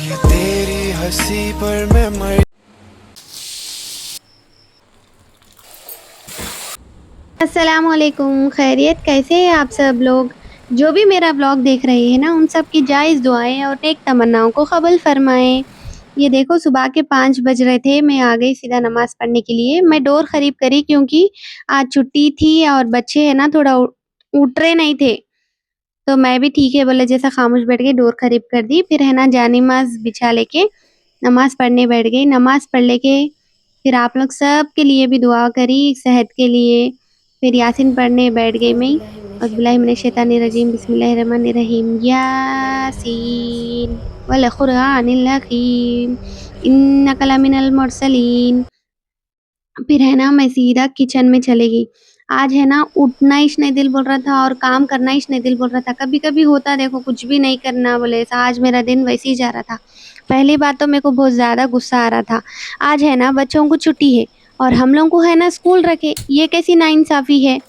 ये तेरी हंसी पर मैं मर। अस्सलामुअलैकुम, खैरियत? कैसे हैं आप सब लोग? जो भी मेरा ब्लॉग देख रहे हैं ना, उन सब की जायज़ दुआएं और नेक तमन्नाओं को कबूल फरमाएं। ये देखो, सुबह के 5 बज रहे थे, मैं आ गई सीधा नमाज़ पढ़ने के लिए। मैं डोर ख़रीब करी क्योंकि आज छुट्टी थी और बच्चे है ना थोड़ा उठ रहे नहीं थे। तो मैं भी ठीक है बोले जैसा खामोश बैठ गई, डोर ख़रीब कर दी। फिर है ना जानिमाज़ बिछा लेके नमाज़ पढ़ने बैठ गई। नमाज़ पढ़ लेके फिर आप लोग सब के लिए भी दुआ करी, सेहत के लिए। फिर यासीन पढ़ने बैठ गई मैं। औज़ुबिल्लाहि मिनश्शैतानिर्रजीम, बिस्मिल्लाहिर्रहमानिर्रहीम। यासीन वल क़ुरआनिल हकीम, इन्नका लमिनल मुरसलीन। फिर है ना मैं सीधा किचन में चली गई। आज है ना उठना ही नहीं दिल बोल रहा था और काम करना ही नहीं दिल बोल रहा था। कभी-कभी होता देखो कुछ भी नहीं करना बोले ऐसा, आज मेरा दिन वैसे ही जा रहा था। पहली बात तो मेरे को बहुत ज़्यादा गुस्सा आ रहा था। आज है ना बच्चों को छुट्टी है और हम लोग को है ना स्कूल रखे, ये कैसी नाइंसाफ़ी है?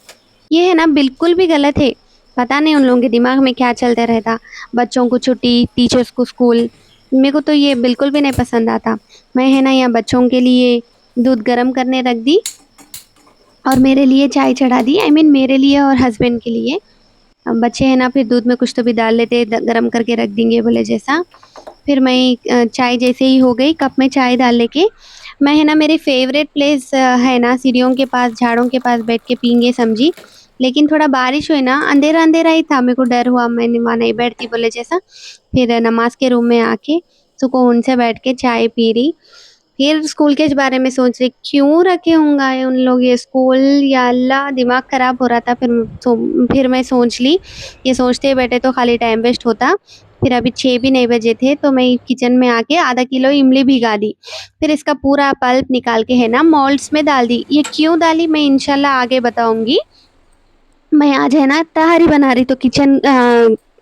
ये है ना बिल्कुल भी गलत है। पता नहीं उन लोगों के दिमाग में क्या चलता रहता। बच्चों को छुट्टी, टीचर्स को स्कूल। मेरे को तो ये बिल्कुल भी नहीं पसंद आता। मैं है ना यहाँ बच्चों के लिए दूध गरम करने रख दी और मेरे लिए चाय चढ़ा दी। आई मीन मेरे लिए और हस्बैंड के लिए। अब बच्चे हैं ना फिर दूध में कुछ तो भी डाल लेते, गरम करके रख देंगे बोले जैसा। फिर मैं चाय जैसे ही हो गई, कप में चाय डाल लेके मैं है ना मेरी फेवरेट प्लेस है ना सीढ़ियों के पास, झाड़ों के पास बैठ के पीएंगे समझी। लेकिन थोड़ा बारिश हुई ना, अंधेरा अंधेरा ही था, मेरे को डर हुआ, मैं वहाँ नहीं बैठती बोले जैसा। फिर नमाज के रूम में आके सुकून से बैठ के चाय पी रही। फिर स्कूल के बारे में सोच रही क्यों रखे होंगे ये उन लोग ये स्कूल, या अल्लाह दिमाग ख़राब हो रहा था। फिर मैं सोच ली, ये सोचते बैठे तो खाली टाइम वेस्ट होता। फिर अभी 6 भी नहीं बजे थे तो मैं किचन में आके आधा किलो इमली भिगा दी। फिर इसका पूरा पल्प निकाल के है ना मोल्ड्स में डाल दी। ये क्यों डाली मैं इंशाल्लाह आगे बताऊँगी। मैं आज है ना तहारी बना रही तो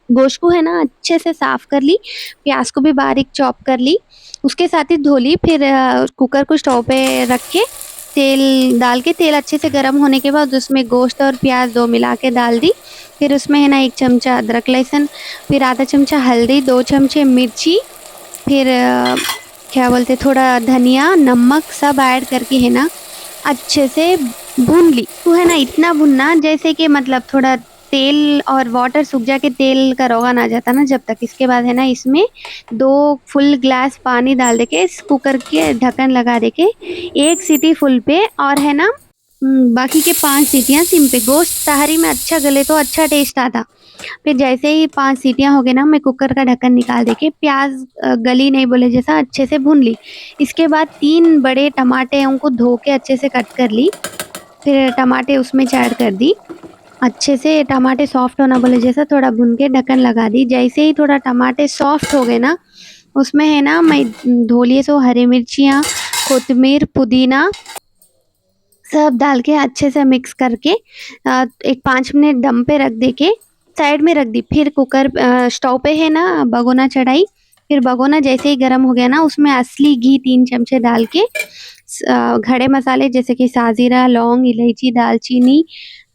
गोश्त को है ना अच्छे से साफ कर ली, प्याज को भी बारीक चॉप कर ली, उसके साथ ही धो ली। फिर कुकर को स्टोव पे रख के तेल डाल के, तेल अच्छे से गर्म होने के बाद उसमें गोश्त और प्याज दो मिला के डाल दी। फिर उसमें है ना 1 चमचा अदरक लहसुन, फिर आधा चमचा हल्दी, 2 चमचे मिर्ची, फिर क्या बोलते थोड़ा धनिया, नमक सब ऐड करके है ना अच्छे से भून ली। तो है ना इतना भूनना जैसे कि मतलब थोड़ा तेल और वाटर सूख जा के तेल का रोगन आ जाता ना जब तक। इसके बाद है ना इसमें 2 फुल ग्लास पानी डाल दे के इस कुकर के ढक्कन लगा दे के 1 सीटी फुल पे और है ना बाकी के 5 सीटियाँ सिम पे। गोश्त तहरी में अच्छा गले तो अच्छा टेस्ट आता। फिर जैसे ही 5 सीटियाँ हो गई ना, मैं कुकर का ढक्कन निकाल दे के प्याज़ गली नहीं बोले जैसा अच्छे से भून ली। इसके बाद 3 बड़े टमाटे उनको धो के अच्छे से कट कर ली। फिर टमाटे उसमें ऐड कर दी। अच्छे से टमाटे सॉफ्ट होना बोले जैसा थोड़ा भून के ढक्कन लगा दी। जैसे ही थोड़ा टमाटे सॉफ्ट हो गए ना, उसमें है ना मैं धो लिए सो हरी मिर्चियाँ, कोतमीर, पुदीना सब डाल के अच्छे से मिक्स करके एक 5 मिनट दम पे रख दे के साइड में रख दी। फिर कुकर स्टोव पे है ना भगोना चढ़ाई। फिर भगोना जैसे ही गर्म हो गया ना, उसमें असली घी 3 चमचे डाल के खड़े मसाले जैसे कि साजीरा, लौंग, इलायची, दालचीनी,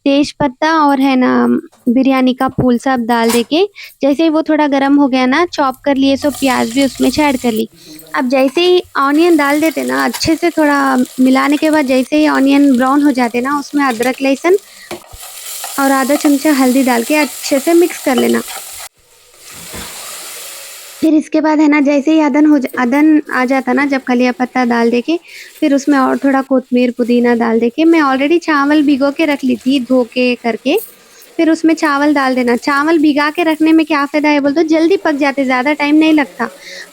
तेज पत्ता और है ना बिरयानी का फूल सब डाल दे के जैसे ही वो थोड़ा गर्म हो गया ना, चॉप कर लिए सो प्याज भी उसमें ऐड कर ली। अब जैसे ही ऑनियन डाल देते ना, अच्छे से थोड़ा मिलाने के बाद जैसे ही ऑनियन ब्राउन हो जाते ना, उसमें अदरक लहसुन और आधा चमचा हल्दी डाल के अच्छे से मिक्स कर लेना। फिर इसके बाद है ना जैसे ही अदन आ जाता ना, जब कलिया पत्ता डाल दे के फिर उसमें और थोड़ा कोतमीर, पुदीना डाल दे के मैं ऑलरेडी चावल भिगो के रख ली थी धो के करके। फिर उसमें चावल डाल देना। चावल भिगा के रखने में क्या फ़ायदा है बोल तो जल्दी पक जाते, ज़्यादा टाइम नहीं लगता।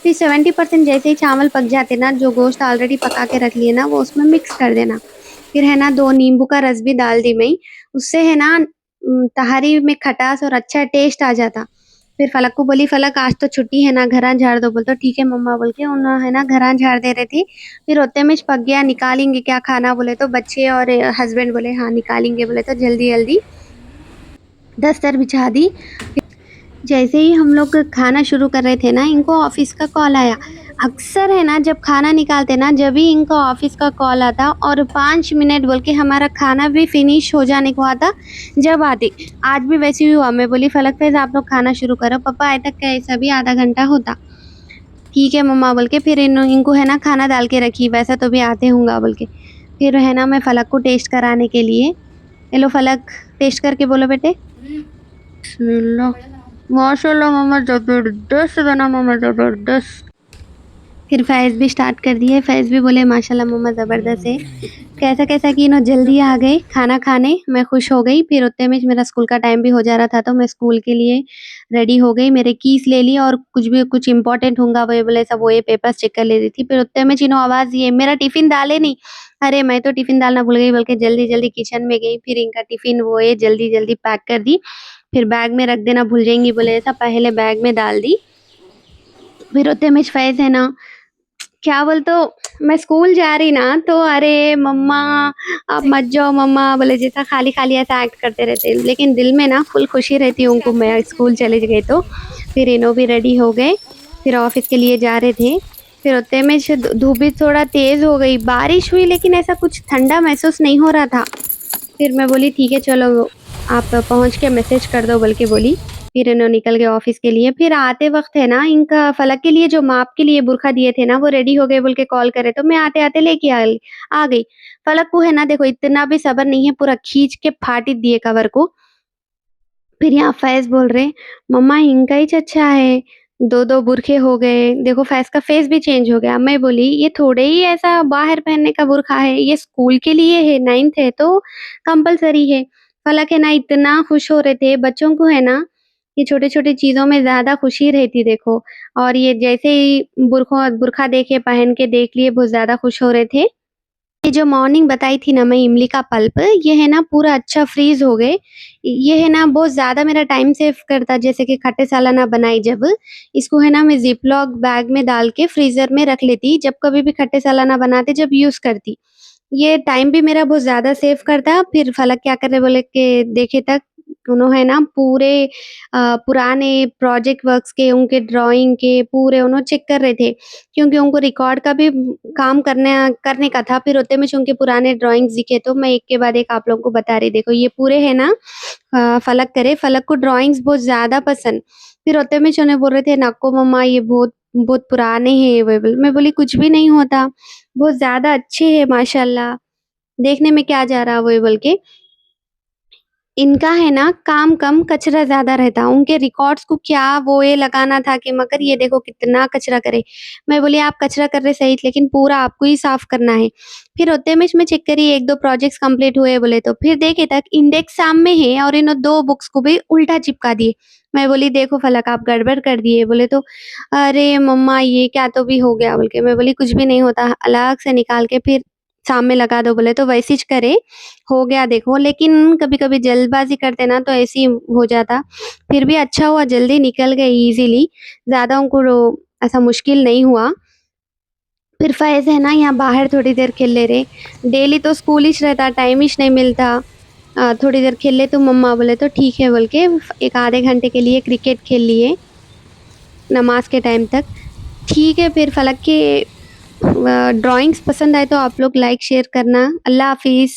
फिर 70% जैसे ही चावल पक जाते ना, जो गोश्त ऑलरेडी पका के रख लिए ना वो उसमें मिक्स कर देना। फिर है ना 2 नींबू का रस भी डाल दी मैं। उससे है ना तहारी में खटास और अच्छा टेस्ट आ जाता। फिर फलक को बोली, फलक आज तो छुट्टी है ना, घरां झाड़ दो। बोल तो ठीक है मम्मा बोल के उन्होंने है ना घरां झाड़ दे रही थी। फिर उतने में पक गया, निकालेंगे क्या खाना बोले तो बच्चे और हस्बैंड बोले हाँ निकालेंगे बोले तो जल्दी जल्दी दस्तर बिछा दी। जैसे ही हम लोग खाना शुरू कर रहे थे ना, इनको ऑफिस का कॉल आया। अक्सर है ना जब खाना निकालते ना, जब भी इनका ऑफिस का कॉल आता और 5 मिनट बोल के हमारा खाना भी फिनिश हो जाने को आता जब आते। आज भी वैसे ही हुआ। मैं बोली फलक फैज़ आप लोग खाना शुरू करो, पापा आए तक कैसा भी आधा घंटा होता। ठीक है मम्मा बोल के फिर इनको है ना खाना डाल के रखी, वैसा तो भी आते होंगे बोल के। फिर है ना मैं फलक को टेस्ट कराने के लिए, हेलो फलक टेस्ट करके बोलो बेटे। बिस्मिल्लाह, माशाल्लाह मम्मा जबरदस्त बना, मम्मा जबरदस्त। फिर फैज़ भी स्टार्ट कर दिए, फैज़ भी बोले माशाल्लाह मम्मा ज़बरदस्त है। कैसा कैसा कि इन्हों जल्दी आ गए खाना खाने, मैं खुश हो गई। फिर उतने में मेरा स्कूल का टाइम भी हो जा रहा था, तो मैं स्कूल के लिए रेडी हो गई। मेरे कीज़ ले ली और कुछ इम्पोर्टेंट होगा वो बोले सब वो ये पेपर्स चेक कर ले रही थी। फिर उतने में इन्हों आवाज़ दिए, मेरा टिफ़िन डाले नहीं। अरे मैं तो टिफ़िन डालना भूल गई बोल के जल्दी-जल्दी किचन में गई। फिर इनका टिफ़िन वो ये जल्दी-जल्दी पैक कर दी। फिर बैग में रख देना भूल जाएँगी बोले ऐसा पहले बैग में डाल दी। फिर उतने में फैज़ है ना क्या बोलते हो, मैं स्कूल जा रही ना तो अरे मम्मा आप मत जाओ मम्मा बोले जैसा खाली-खाली ऐसा एक्ट करते रहते हैं। लेकिन दिल में ना फुल खुशी रहती है उनको मैं स्कूल चले गए तो। फिर इन्हों भी रेडी हो गए, फिर ऑफ़िस के लिए जा रहे थे। फिर उतने में धूप भी थोड़ा तेज़ हो गई, बारिश हुई लेकिन ऐसा कुछ ठंडा महसूस नहीं हो रहा था। फिर मैं बोली ठीक है चलो आप पहुँच के मैसेज कर दो बोल के बोली। फिर इन्हों निकल गए ऑफ़िस के लिए। फिर आते वक़्त है ना इनका फलक के लिए जो माप के लिए बुर्खा दिए थे ना वो रेडी हो गए बोल के कॉल करे तो मैं आते-आते लेके आ गई। फलक को है ना देखो इतना भी सब्र नहीं है, पूरा खींच के फाड़ ही दिए कवर को। फिर यहाँ फैज़ बोल रहे, "मम्मा इनका ही अच्छा है, 2-2 बुरखे हो गए।" देखो फैज़ का फेस भी चेंज हो गया। मैं बोली, "ये थोड़े ही ऐसा बाहर पहनने का बुर्खा है, ये स्कूल के लिए है, 9th है तो कंपल्सरी है।" फलक है ना इतना खुश हो रहे थे, बच्चों को है ना ये छोटे-छोटे चीज़ों में ज़्यादा खुशी रहती देखो और ये जैसे ही बुर्खा देखे, पहन के देख लिए बहुत ज़्यादा खुश हो रहे थे। ये जो मॉर्निंग बताई थी ना मैं इमली का पल्प, ये है ना पूरा अच्छा फ्रीज़ हो गए। ये है ना बहुत ज़्यादा मेरा टाइम सेव करता जैसे कि खट्टे सालाना बनाई जब, इसको है ना मैं ज़िप-लॉक बैग में डाल के फ्रीज़र में रख लेती, जब कभी भी खट्टे सालाना बनाते जब यूज़ करती। ये टाइम भी मेरा बहुत ज़्यादा सेव करता, फिर फलक क्या कर रहे बोले के देखे तक उन्होंने ना पूरे पुराने प्रोजेक्ट वर्क्स के, उनके ड्राइंग के पूरे उन्हों चेक कर रहे थे, क्योंकि उनको रिकॉर्ड का भी काम करने का था। फिर उतने में उनके पुराने ड्राइंग्स दिखे तो मैं एक के बाद एक आप लोगों को बता रही देखो ये पूरे है ना फलक करे, फलक को ड्राइंग्स बहुत ज़्यादा पसंद। फिर उतने में उन्हें बोल रहे थे नको मम्मा ये बहुत बहुत पुराने हैं ये वो मैं बोली कुछ भी नहीं होता, बहुत ज़्यादा अच्छे हैं माशाल्लाह, देखने में क्या जा रहा वो बोल के। इनका है ना काम कम कचरा ज़्यादा रहता, उनके रिकॉर्ड्स को क्या वो ये लगाना था कि मगर ये देखो कितना कचरा करे। मैं बोली आप कचरा कर रहे सही लेकिन पूरा आपको ही साफ करना है। फिर उतने में मैं चेक करी 1-2 प्रोजेक्ट्स कंप्लीट हुए बोले तो फिर देखे तक इंडेक्स सामने है और इन 2 बुक्स को भी उल्टा चिपका दिए। मैं बोली देखो फलक आप गड़बड़ कर दिए बोले तो, अरे मम्मा ये क्या तो भी हो गया बोल के मैं बोली कुछ भी नहीं होता, अलग से निकाल के फिर सामने लगा दो बोले तो वैसे ही करे, हो गया देखो लेकिन कभी-कभी जल्दबाज़ी करते ना तो ऐसे ही हो जाता। फिर भी अच्छा हुआ जल्दी निकल गए ईज़िली, ज़्यादा उनको ऐसा मुश्किल नहीं हुआ। फिर फैज़ है ना यहाँ बाहर थोड़ी देर खेल ले रहे, डेली तो स्कूल हिच रहता, टाइम हिच नहीं मिलता। थोड़ी देर खेल ले तो मम्मा बोले तो ठीक है बोल के एक आधे घंटे के लिए क्रिकेट खेल लिए, नमाज़ के टाइम तक। ठीक है फिर फलक के ड्राइंग्स पसंद आए तो आप लोग लाइक शेयर करना। अल्लाह हाफ़िज़।